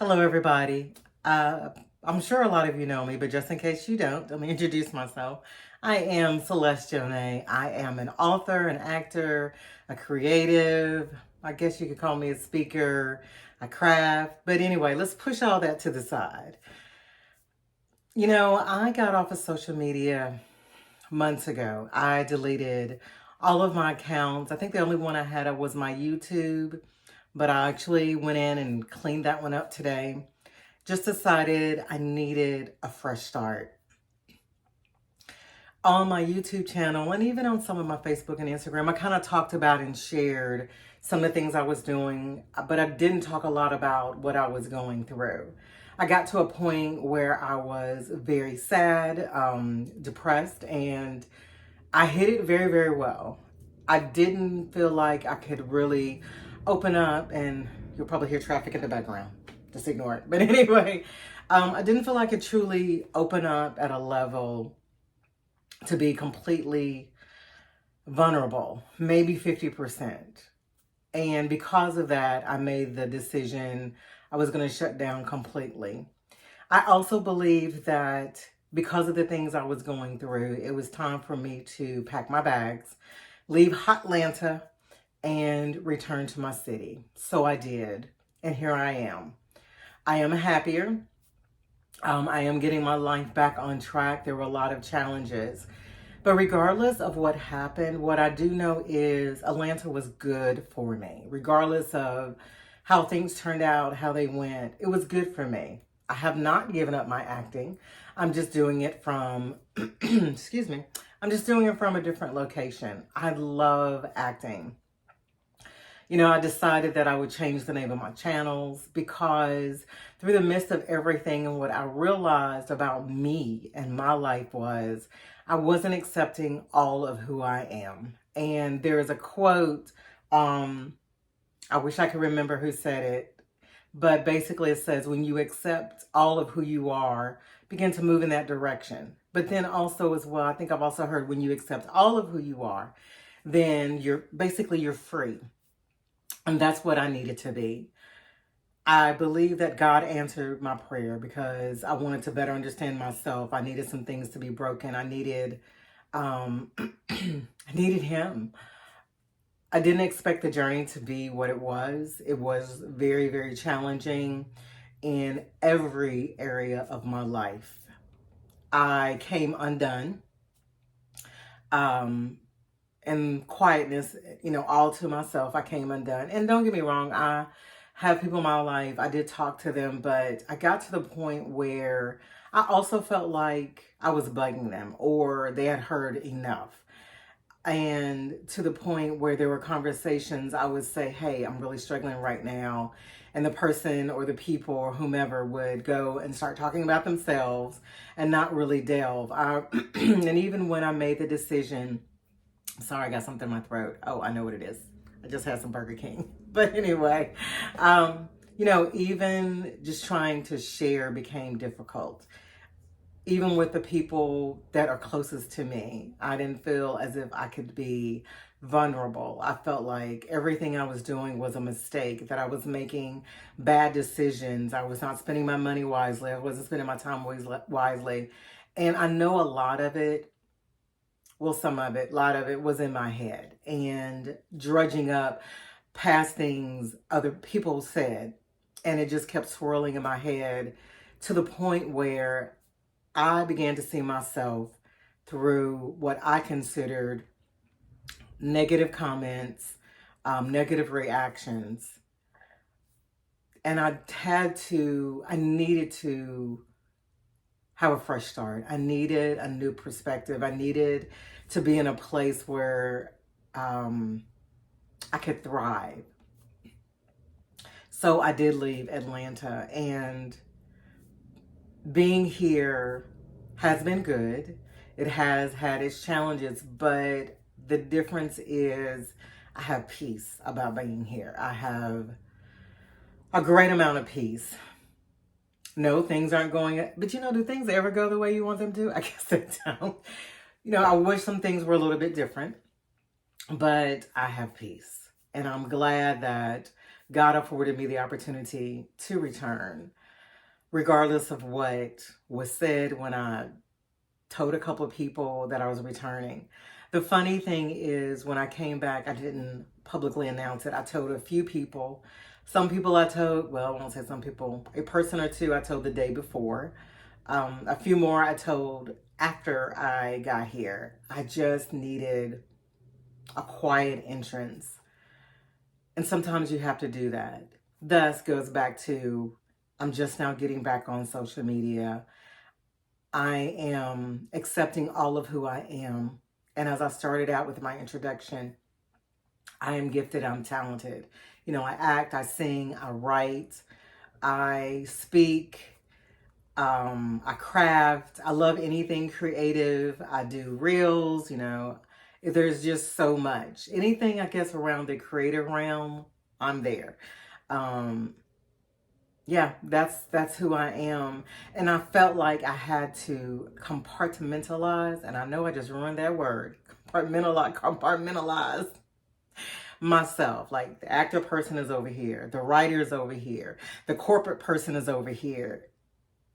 Hello, everybody. I'm sure a lot of you know me, but just in case you don't, let me introduce myself. I am Celeste Jonay. I am an author, an actor, a creative. I guess you could call me a speaker, a craft. But anyway, let's push all that to the side. I got off of social media months ago. I deleted all of my accounts. I think the only one I had was my YouTube, but I actually went in and cleaned that one up today. Just decided I needed a fresh start. On my YouTube channel and even on some of my Facebook and Instagram, I kind of talked about and shared some of the things I was doing, but I didn't talk a lot about what I was going through. I got to a point where I was very sad, depressed, and I hid it very, very well. I didn't feel like I could really open up, and you'll probably hear traffic in the background. Just ignore it. But anyway, I didn't feel like I could truly open up at a level to be completely vulnerable, maybe 50%. And because of that, I made the decision I was going to shut down completely. I also believe that because of the things I was going through, it was time for me to pack my bags, leave Hotlanta, and return to my city. So I did, and here I am. I am happier. I am getting my life back on track. There were a lot of challenges. But regardless of what happened, what I do know is Atlanta was good for me. Regardless of how things turned out, how they went, it was good for me. I have not given up my acting. I'm just doing it from, excuse me, I'm just doing it from a different location. I love acting. I decided that I would change the name of my channels because through the midst of everything and what I realized about me and my life was I wasn't accepting all of who I am. And there is a quote, I wish I could remember who said it, but basically it says, when you accept all of who you are, begin to move in that direction. But then also as well, I think I've also heard when you accept all of who you are, then you're free. And that's what I needed to be. I believe that God answered my prayer because I wanted to better understand myself. I needed some things to be broken. I needed I needed him. I didn't expect the journey to be what it was. It was very, very challenging in every area of my life. I came undone. And quietness, all to myself, I came undone. And don't get me wrong, I have people in my life, I did talk to them, but I got to the point where I also felt like I was bugging them or they had heard enough. And to the point where there were conversations, I would say, hey, I'm really struggling right now. And the person or the people or whomever would go and start talking about themselves and not really delve. And even when I made the decision, sorry, I got something in my throat. Oh, I know what it is. I just had some Burger King. But anyway, even just trying to share became difficult. Even with the people that are closest to me, I didn't feel as if I could be vulnerable. I felt like everything I was doing was a mistake, that I was making bad decisions. I was not spending my money wisely. I wasn't spending my time wisely. And I know a lot of it, well, some of it, a lot of it was in my head and drudging up past things other people said. And it just kept swirling in my head to the point where I began to see myself through what I considered negative comments, negative reactions. And I needed to have a fresh start. I needed a new perspective. I needed to be in a place where I could thrive. So I did leave Atlanta, and being here has been good. It has had its challenges, but the difference is I have peace about being here. I have a great amount of peace. No, things aren't going, but do things ever go the way you want them to? I guess they don't. I wish some things were a little bit different, but I have peace. And I'm glad that God afforded me the opportunity to return, regardless of what was said when I told a couple of people that I was returning. The funny thing is, when I came back, I didn't publicly announce it. I told a few people. Some people I told, well, I won't say some people, a person or two I told the day before. A few more I told after I got here. I just needed a quiet entrance. And sometimes you have to do that. Thus goes back to, I'm just now getting back on social media. I am accepting all of who I am. And as I started out with my introduction, I am gifted, I'm talented. You know, I act, I sing, I write, I speak, I craft, I love anything creative. I do reels, you know, there's just so much. Anything, I guess, around the creative realm, I'm there. Yeah, that's who I am. And I felt like I had to compartmentalize, and I know I just ruined that word, compartmentalize myself. Like, the actor person is over here, the writer is over here, the corporate person is over here.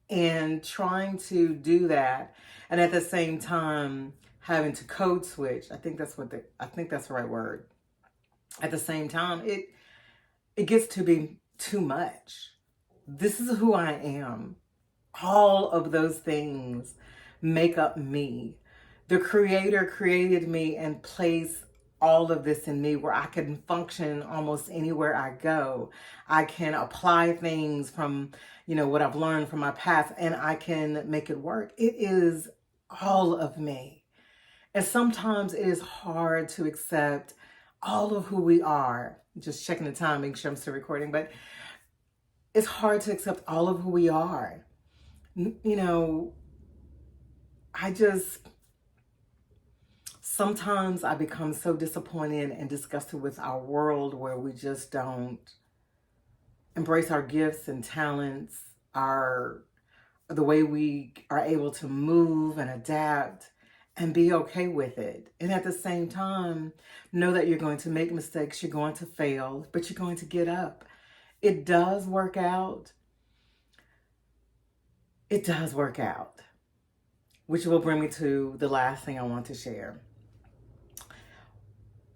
And trying to do that, and at the same time having to code switch. I think that's the right word. At the same time, it gets to be too much. This is who I am. All of those things make up me. The Creator created me and placed all of this in me where I can function almost anywhere I go. I can apply things from, you know, what I've learned from my past, and I can make it work. It is all of me. And sometimes it is hard to accept all of who we are. Just checking the time, making sure I'm still recording, but it's hard to accept all of who we are. You know, sometimes I become so disappointed and disgusted with our world where we just don't embrace our gifts and talents, the way we are able to move and adapt and be okay with it. And at the same time, know that you're going to make mistakes, you're going to fail, but you're going to get up. It does work out. It does work out. Which will bring me to the last thing I want to share.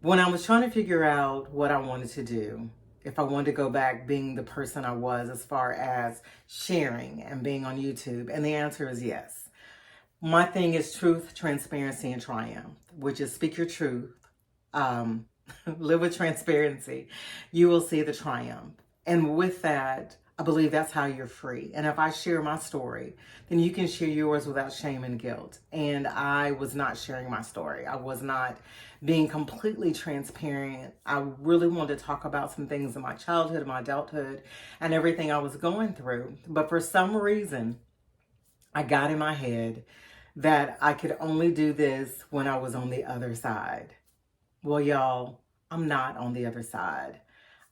When I was trying to figure out what I wanted to do, if I wanted to go back being the person I was as far as sharing and being on YouTube, and the answer is yes. My thing is truth, transparency, and triumph, which is speak your truth, live with transparency. You will see the triumph. And with that, I believe that's how you're free. And if I share my story, then you can share yours without shame and guilt. And I was not sharing my story. I was not being completely transparent. I really wanted to talk about some things in my childhood, my adulthood, and everything I was going through. But for some reason, I got in my head that I could only do this when I was on the other side. Well, y'all, I'm not on the other side.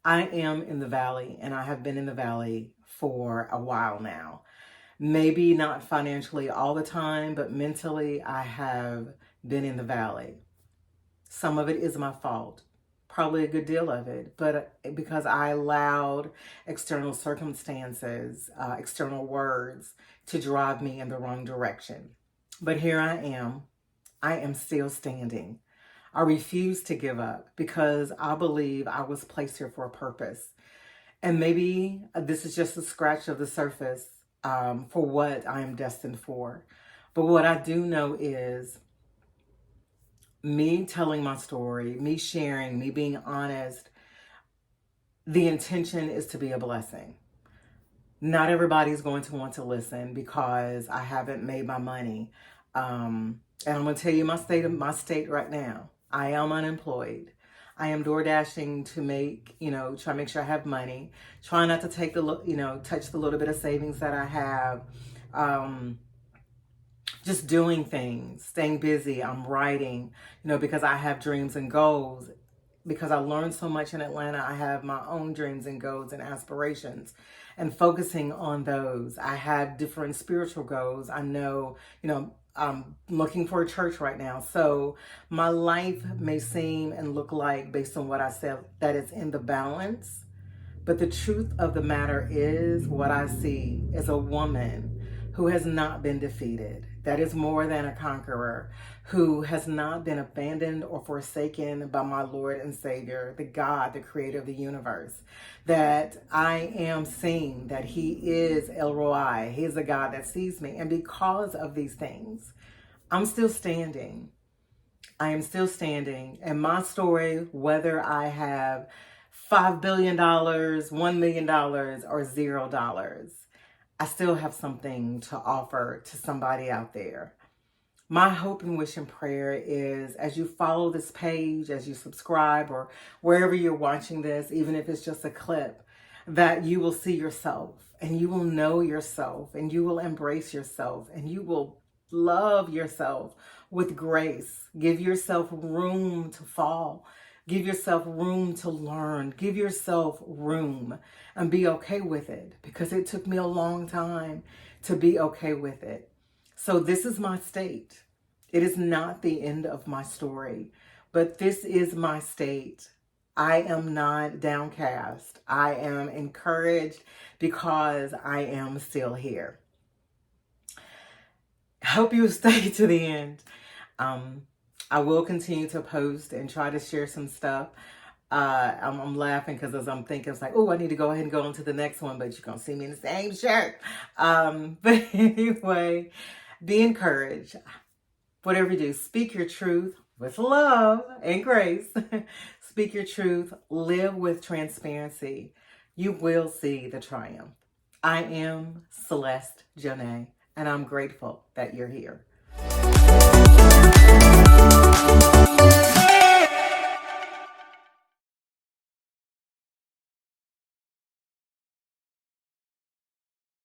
I am in the valley, and I have been in the valley for a while now. Maybe not financially all the time, but mentally I have been in the valley. Some of it is my fault, probably a good deal of it, but because I allowed external circumstances, external words to drive me in the wrong direction. But here I am still standing. I refuse to give up because I believe I was placed here for a purpose. And maybe this is just a scratch of the surface for what I am destined for. But what I do know is me telling my story, me sharing, me being honest, the intention is to be a blessing. Not everybody's going to want to listen because I haven't made my money. And I'm going to tell you my state right now. I am unemployed. I am door dashing to try to make sure I have money. Try not to take touch the little bit of savings that I have. Just doing things, staying busy. I'm writing, because I have dreams and goals. Because I learned so much in Atlanta, I have my own dreams and goals and aspirations, and focusing on those. I have different spiritual goals. I know, I'm looking for a church right now. So my life may seem and look like, based on what I said, that it's in the balance. But the truth of the matter is, what I see is a woman who has not been defeated, that is more than a conqueror, who has not been abandoned or forsaken by my Lord and Savior, the God, the creator of the universe, that I am seeing that he is El Roi. He is the God that sees me. And because of these things, I'm still standing. I am still standing. And my story, whether I have $5 billion, $1 million, or $0, I still have something to offer to somebody out there. My hope and wish and prayer is, as you follow this page, as you subscribe, or wherever you're watching this, even if it's just a clip, that you will see yourself and you will know yourself and you will embrace yourself and you will love yourself with grace. Give yourself room to fall. Give yourself room to learn. Give yourself room and be okay with it, because it took me a long time to be okay with it. So this is my state. It is not the end of my story, but this is my state. I am not downcast. I am encouraged because I am still here. Hope you stay to the end. I will continue to post and try to share some stuff. I'm laughing because as I'm thinking, it's like, oh, I need to go ahead and go on to the next one, but you're going to see me in the same shirt. But anyway, be encouraged. Whatever you do, speak your truth with love and grace. Speak your truth. Live with transparency. You will see the triumph. I am Celeste Jona, and I'm grateful that you're here.